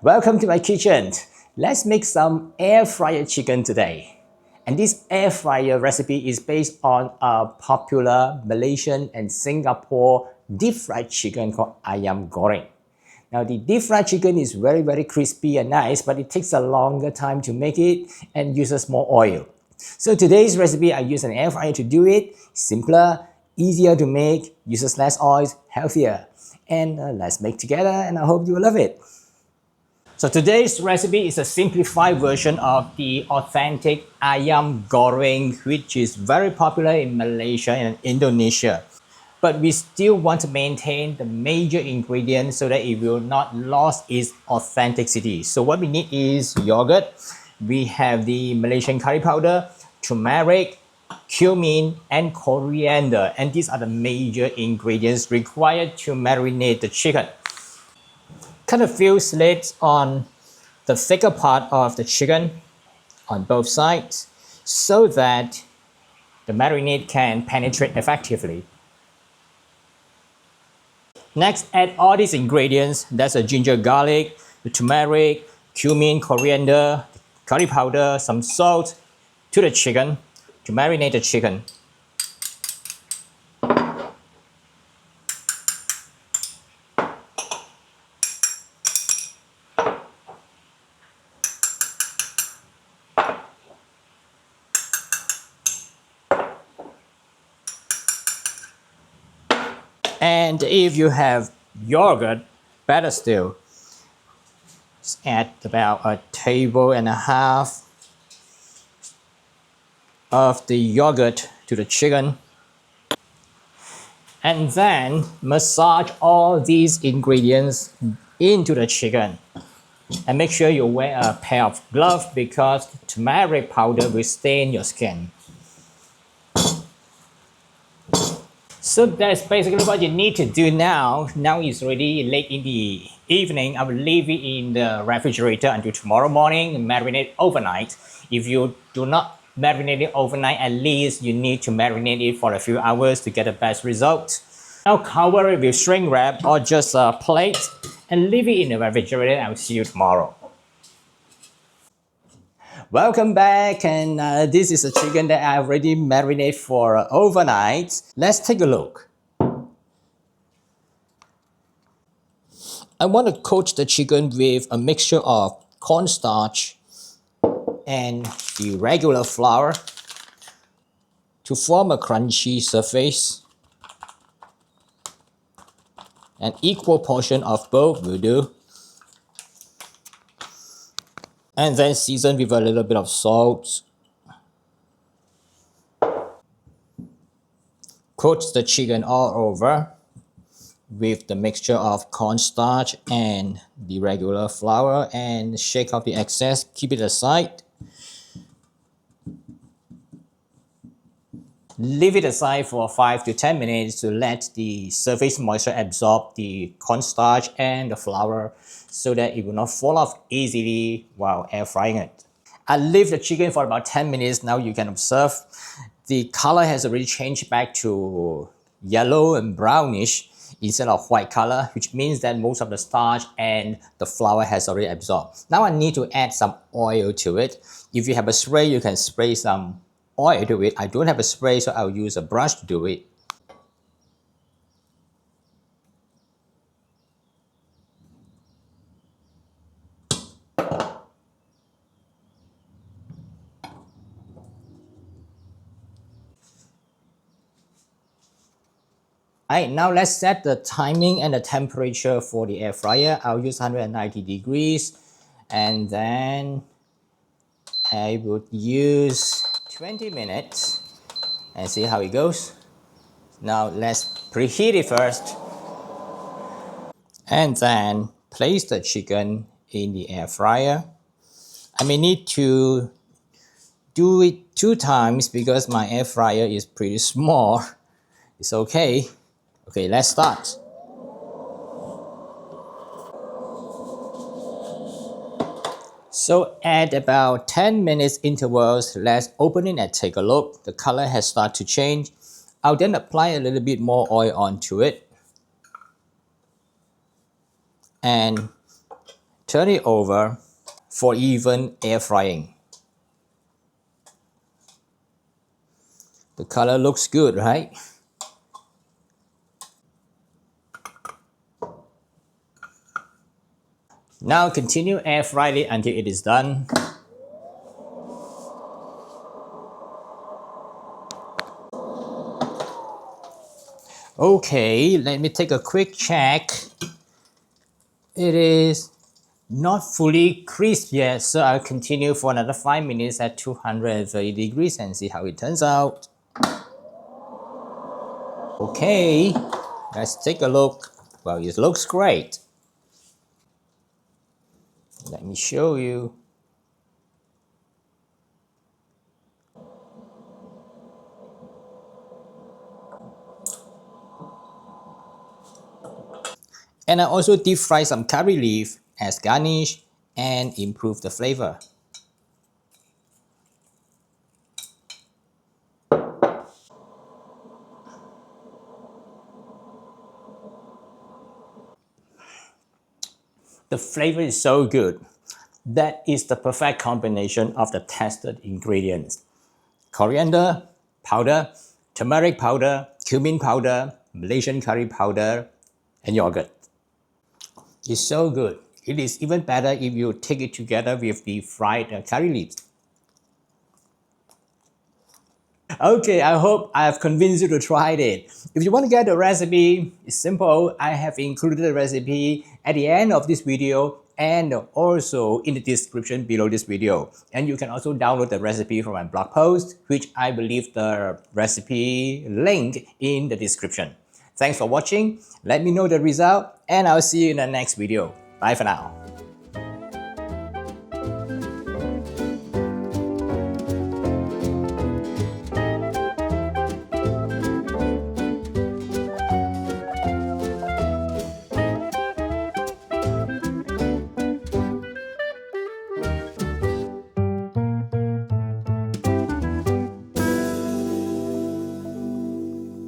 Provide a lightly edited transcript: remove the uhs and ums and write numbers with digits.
Welcome to my kitchen. Let's make some air fryer chicken today. And this air fryer recipe is based on a popular Malaysian and Singapore deep fried chicken called Ayam Goreng. Now the deep fried chicken is very crispy and nice, but it takes a longer time to make it and uses more oil. So today's recipe, I use an air fryer to do it. Simpler, easier to make, uses less oil, healthier. And let's make together, and I hope you will love it. So today's recipe is a simplified version of the authentic Ayam Goreng, which is very popular in Malaysia and Indonesia. But we still want to maintain the major ingredients so that it will not lose its authenticity. So what we need is yogurt. We have the Malaysian curry powder, turmeric, cumin, and coriander. And these are the major ingredients required to marinate the chicken. Cut a few slits on the thicker part of the chicken on both sides so that the marinade can penetrate effectively. Next, add all these ingredients. That's the ginger garlic, the turmeric, cumin, coriander, curry powder, some salt to the chicken to marinate the chicken. And if you have yogurt, better still. Just add about 1.5 tablespoons of the yogurt to the chicken. And then massage all these ingredients into the chicken. And make sure you wear a pair of gloves because turmeric powder will stain your skin. So that's basically what you need to do now. Now it's already late in the evening. I will leave it in the refrigerator until tomorrow morning and marinate overnight. If you do not marinate it overnight, at least you need to marinate it for a few hours to get the best result. Now cover it with shrink wrap or just a plate and leave it in the refrigerator. I will see you tomorrow. Welcome back, and this is a chicken that I already marinated for overnight. Let's take a look. I want to coat the chicken with a mixture of cornstarch and the regular flour to form a crunchy surface. An equal portion of both will do. And then season with a little bit of salt. Coat the chicken all over with the mixture of cornstarch and the regular flour and shake off the excess. Keep it aside. Leave it aside for 5 to 10 minutes to let the surface moisture absorb the cornstarch and the flour so that it will not fall off easily while air frying it. I leave the chicken for about 10 minutes. Now you can observe the color has already changed back to yellow and brownish instead of white color, which means that most of the starch and the flour has already absorbed. Now I need to add some oil to it. If you have a spray, you can spray some oil to it. I don't have a spray, so I'll use a brush to do it. Alright, now let's set the timing and the temperature for the air fryer. I'll use 190 degrees, and then I would use 20 minutes and see how it goes. Now let's preheat it first. And then place the chicken in the air fryer. I may need to do it 2 times because my air fryer is pretty small. It's okay. Okay, let's start. So at about 10 minutes intervals, let's open it and take a look. The color has started to change. I'll then apply a little bit more oil onto it. And Turn it over for even air frying. The color looks good, right? Now continue air frying it until it is done. Okay, let me take a quick check. It is not fully crisp yet, so I'll continue for another 5 minutes at 230 degrees and see how it turns out. Okay, let's take a look. Well, it looks great. Let me show you. And I also deep fry some curry leaf as garnish and improve the flavor. The flavor is so good. That is the perfect combination of the tested ingredients. Coriander powder, turmeric powder, cumin powder, Malaysian curry powder, and yogurt. It's so good. It is even better if you take it together with the fried curry leaves. Okay, I hope I have convinced you to try it. If you want to get the recipe, it's simple. I have included the recipe at the end of this video and also in the description below this video. And you can also download the recipe from my blog post, which I believe the recipe link in the description. Thanks for watching. Let me know the result and I'll see you in the next video. Bye for now.